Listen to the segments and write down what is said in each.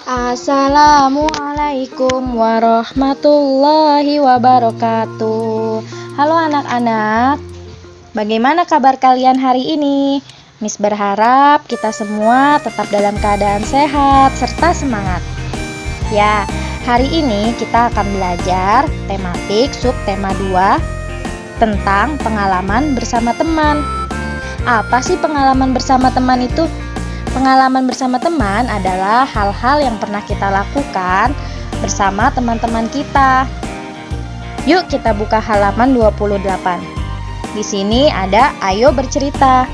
Assalamualaikum warahmatullahi wabarakatuh. Halo anak-anak, bagaimana kabar kalian hari ini? Miss berharap kita semua tetap dalam keadaan sehat serta semangat. Ya, hari ini kita akan belajar tematik subtema 2 tentang pengalaman bersama teman. Apa sih pengalaman bersama teman itu? Pengalaman bersama teman adalah hal-hal yang pernah kita lakukan bersama teman-teman kita. Yuk kita buka halaman 28. Di sini ada ayo bercerita.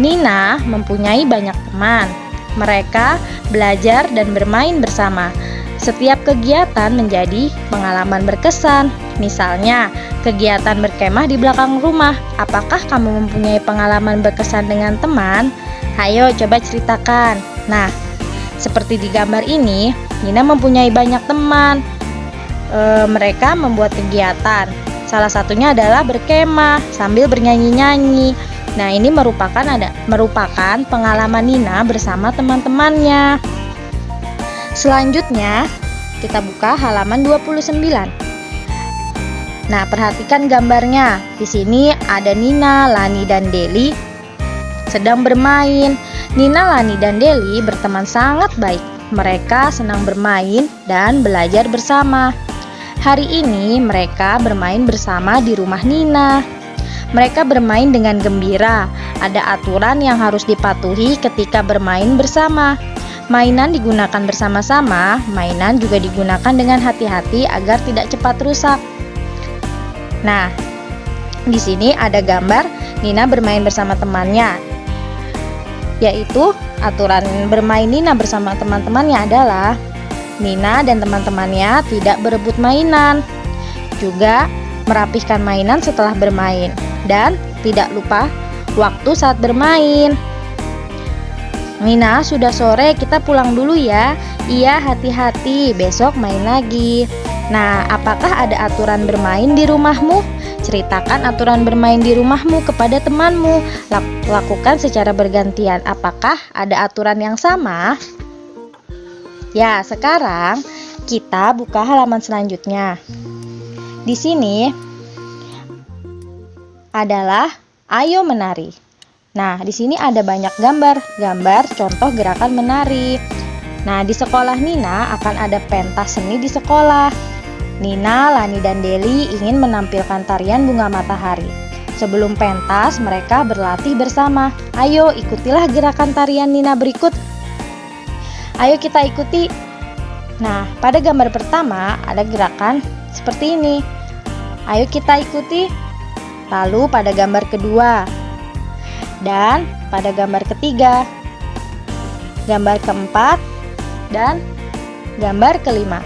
Nina mempunyai banyak teman. Mereka belajar dan bermain bersama. Setiap kegiatan menjadi pengalaman berkesan. Misalnya, kegiatan berkemah di belakang rumah. Apakah kamu mempunyai pengalaman berkesan dengan teman? Ayo coba ceritakan. Nah, seperti di gambar ini, Nina mempunyai banyak teman. Mereka membuat kegiatan. Salah satunya adalah berkemah sambil bernyanyi-nyanyi. Nah, ini merupakan pengalaman Nina bersama teman-temannya. Selanjutnya, kita buka halaman 29. Nah, perhatikan gambarnya. Di sini ada Nina, Lani, dan Deli sedang bermain. Nina, Lani, dan Deli berteman sangat baik. Mereka senang bermain dan belajar bersama. Hari ini mereka bermain bersama di rumah Nina. Mereka bermain dengan gembira. Ada aturan yang harus dipatuhi ketika bermain bersama. Mainan digunakan bersama-sama, mainan juga digunakan dengan hati-hati agar tidak cepat rusak. Nah, di sini ada gambar Nina bermain bersama temannya. Yaitu aturan bermain Nina bersama teman-temannya adalah Nina dan teman-temannya tidak berebut mainan, juga merapihkan mainan setelah bermain, dan tidak lupa waktu saat bermain. Nina, sudah sore, kita pulang dulu ya. Iya, hati-hati, besok main lagi. Nah, apakah ada aturan bermain di rumahmu? Ceritakan aturan bermain di rumahmu kepada temanmu. Lakukan secara bergantian. Apakah ada aturan yang sama? Ya, sekarang kita buka halaman selanjutnya. Di sini adalah ayo menari. Nah, di sini ada banyak gambar contoh gerakan menari. Nah, di sekolah Nina akan ada pentas seni di sekolah. Nina, Lani, dan Deli ingin menampilkan tarian bunga matahari. Sebelum pentas, mereka berlatih bersama. Ayo, ikutilah gerakan tarian Nina berikut. Ayo kita ikuti. Nah, pada gambar pertama ada gerakan seperti ini. Ayo kita ikuti. Lalu pada gambar kedua dan pada gambar ketiga, gambar keempat, dan gambar kelima.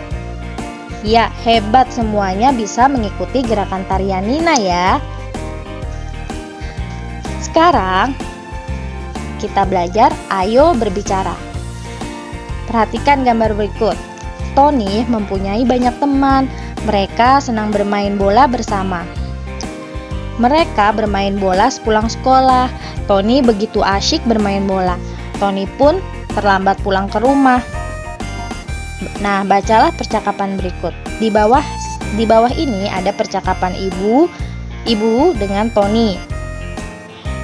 Ya, hebat, semuanya bisa mengikuti gerakan tarian Nina ya. Sekarang kita belajar ayo berbicara. Perhatikan gambar berikut. Tony mempunyai banyak teman. Mereka senang bermain bola bersama. Mereka bermain bola sepulang sekolah. Tony begitu asyik bermain bola. Tony pun terlambat pulang ke rumah. Nah, bacalah percakapan berikut. Di bawah ini ada percakapan ibu dengan Tony.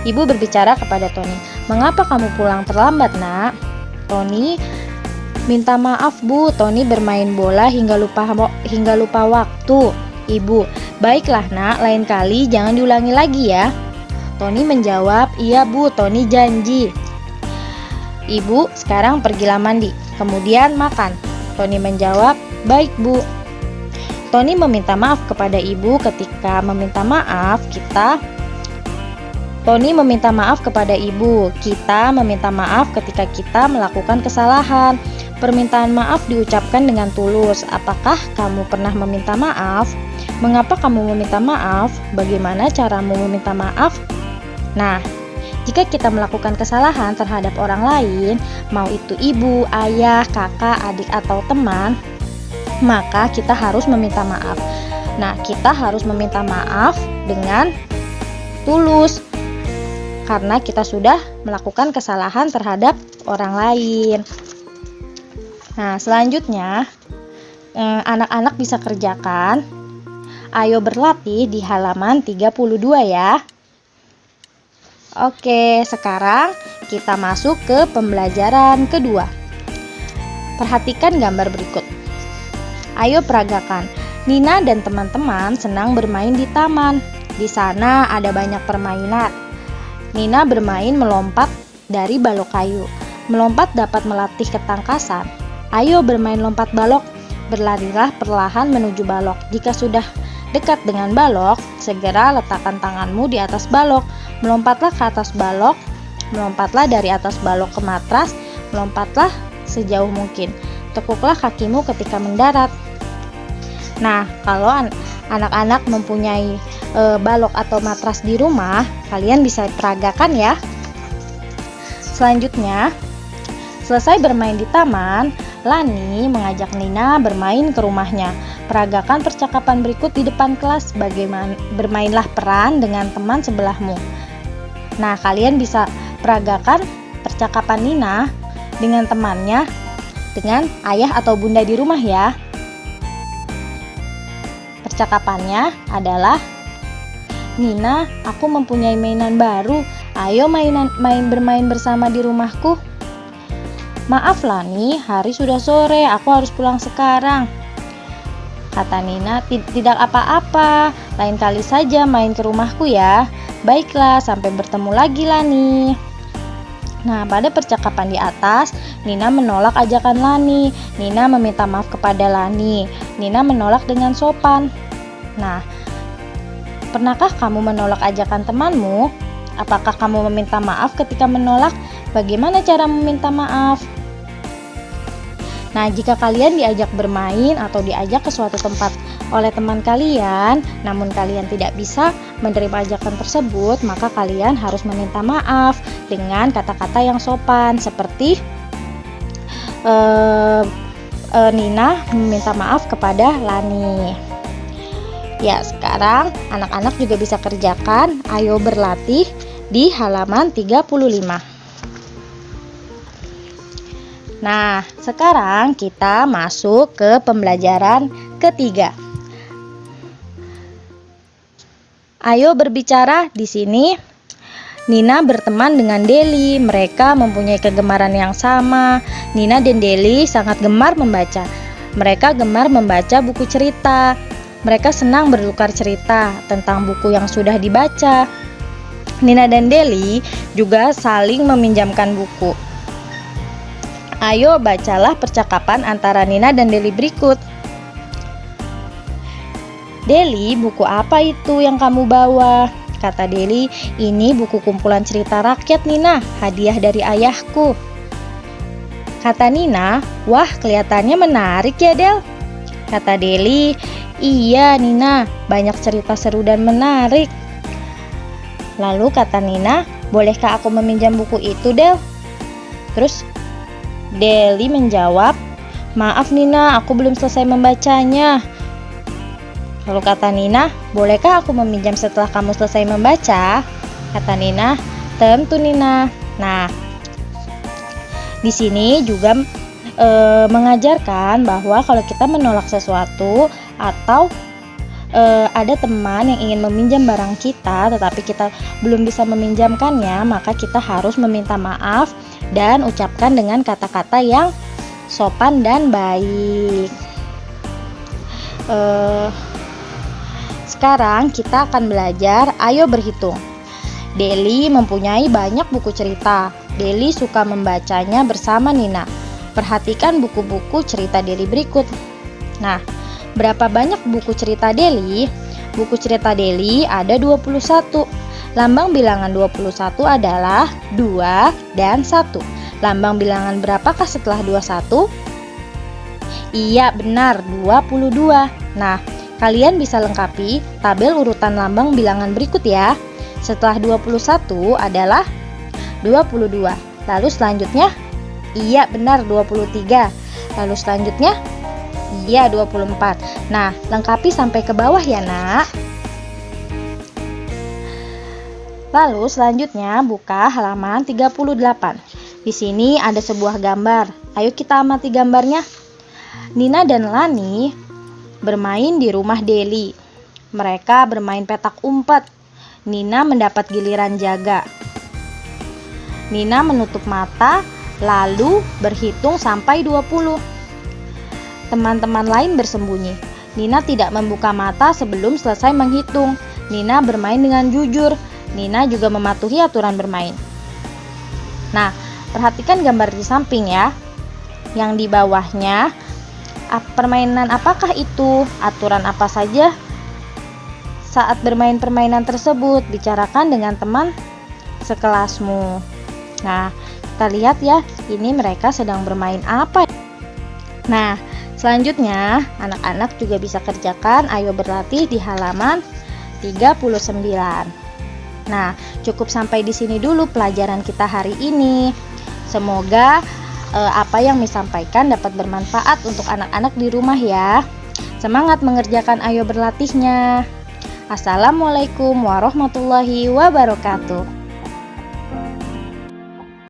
Ibu berbicara kepada Tony. Mengapa kamu pulang terlambat, nak? Tony, minta maaf bu, Tony bermain bola hingga lupa waktu. Ibu, baiklah nak, lain kali jangan diulangi lagi ya. Tony menjawab, iya bu, Tony janji. Ibu, sekarang pergilah mandi, kemudian makan. Tony menjawab, baik bu. Tony meminta maaf kepada ibu ketika meminta maaf Tony meminta maaf kepada ibu. Kita meminta maaf ketika kita melakukan kesalahan. Permintaan maaf diucapkan dengan tulus. Apakah kamu pernah meminta maaf? Mengapa kamu meminta maaf? Bagaimana caramu meminta maaf? Nah, jika kita melakukan kesalahan terhadap orang lain, mau itu ibu, ayah, kakak, adik, atau teman, maka kita harus meminta maaf. Nah, kita harus meminta maaf dengan tulus karena kita sudah melakukan kesalahan terhadap orang lain. Nah, selanjutnya anak-anak bisa kerjakan. Ayo berlatih di halaman 32 ya. Oke, sekarang kita masuk ke pembelajaran kedua. Perhatikan gambar berikut. Ayo peragakan. Nina dan teman-teman senang bermain di taman. Di sana ada banyak permainan. Nina bermain melompat dari balok kayu. Melompat dapat melatih ketangkasan. Ayo bermain lompat balok. Berlarilah perlahan menuju balok. Jika sudah dekat dengan balok, segera letakkan tanganmu di atas balok. Melompatlah ke atas balok. Melompatlah dari atas balok ke matras. Melompatlah sejauh mungkin. Tekuklah kakimu ketika mendarat. Nah, kalau anak-anak mempunyai balok atau matras di rumah, kalian bisa peragakan ya. Selanjutnya, selesai bermain di taman, Lani mengajak Nina bermain ke rumahnya. Peragakan percakapan berikut di depan kelas. Bermainlah peran dengan teman sebelahmu. Nah, kalian bisa peragakan percakapan Nina dengan temannya dengan ayah atau bunda di rumah ya. Percakapannya adalah, Nina, aku mempunyai mainan baru. Ayo bermain bersama di rumahku. Maaf Lani, hari sudah sore, aku harus pulang sekarang. Kata Nina, tidak apa-apa, lain kali saja main ke rumahku ya. Baiklah, sampai bertemu lagi Lani. Nah, pada percakapan di atas, Nina menolak ajakan Lani. Nina meminta maaf kepada Lani. Nina menolak dengan sopan. Nah, pernahkah kamu menolak ajakan temanmu? Apakah kamu meminta maaf ketika menolak? Bagaimana cara meminta maaf? Nah, jika kalian diajak bermain atau diajak ke suatu tempat oleh teman kalian, namun kalian tidak bisa menerima ajakan tersebut, maka kalian harus meminta maaf dengan kata-kata yang sopan, seperti Nina meminta maaf kepada Lani. Ya, sekarang anak-anak juga bisa kerjakan. Ayo berlatih di halaman 35. Nah, sekarang kita masuk ke pembelajaran ketiga. Ayo berbicara. Di sini Nina berteman dengan Deli. Mereka mempunyai kegemaran yang sama. Nina dan Deli sangat gemar membaca. Mereka gemar membaca buku cerita. Mereka senang bertukar cerita tentang buku yang sudah dibaca. Nina dan Deli juga saling meminjamkan buku. Ayo bacalah percakapan antara Nina dan Deli berikut. Deli, buku apa itu yang kamu bawa? Kata Deli, ini buku kumpulan cerita rakyat Nina, hadiah dari ayahku. Kata Nina, wah kelihatannya menarik ya Del. Kata Deli, iya Nina, banyak cerita seru dan menarik. Lalu kata Nina, bolehkah aku meminjam buku itu Del? Terus Deli menjawab, maaf Nina, aku belum selesai membacanya. Lalu kata Nina, bolehkah aku meminjam setelah kamu selesai membaca? Kata Nina, tentu Nina. Nah, di sini juga mengajarkan bahwa kalau kita menolak sesuatu atau ada teman yang ingin meminjam barang kita tetapi kita belum bisa meminjamkannya, maka kita harus meminta maaf dan ucapkan dengan kata-kata yang sopan dan baik. Sekarang kita akan belajar ayo berhitung. Deli mempunyai banyak buku cerita. Deli suka membacanya bersama Nina. Perhatikan buku-buku cerita Deli berikut. Nah, berapa banyak buku cerita Deli? Buku cerita Deli ada 21. Lambang bilangan 21 adalah 2 dan 1. Lambang bilangan berapakah setelah 21? Iya, benar, 22. Nah, kalian bisa lengkapi tabel urutan lambang bilangan berikut ya. Setelah 21 adalah 22. Lalu selanjutnya, iya benar 23. Lalu selanjutnya, iya 24. Nah, lengkapi sampai ke bawah ya nak. Lalu selanjutnya buka halaman 38. Di sini ada sebuah gambar. Ayo kita amati gambarnya. Nina dan Lani bermain di rumah Deli. Mereka bermain petak umpet. Nina mendapat giliran jaga. Nina menutup mata lalu berhitung sampai 20. Teman-teman lain bersembunyi. Nina tidak membuka mata sebelum selesai menghitung. Nina bermain dengan jujur. Nina juga mematuhi aturan bermain. Nah, perhatikan gambar di samping ya. Yang di bawahnya, permainan apakah itu? Aturan apa saja saat bermain permainan tersebut? Bicarakan dengan teman sekelasmu. Nah, kita lihat ya, ini mereka sedang bermain apa? Nah, selanjutnya anak-anak juga bisa kerjakan ayo berlatih di halaman 39. Nah, cukup sampai di sini dulu pelajaran kita hari ini. Semoga apa yang disampaikan dapat bermanfaat untuk anak-anak di rumah ya. Semangat mengerjakan ayo berlatihnya. Assalamualaikum warahmatullahi wabarakatuh.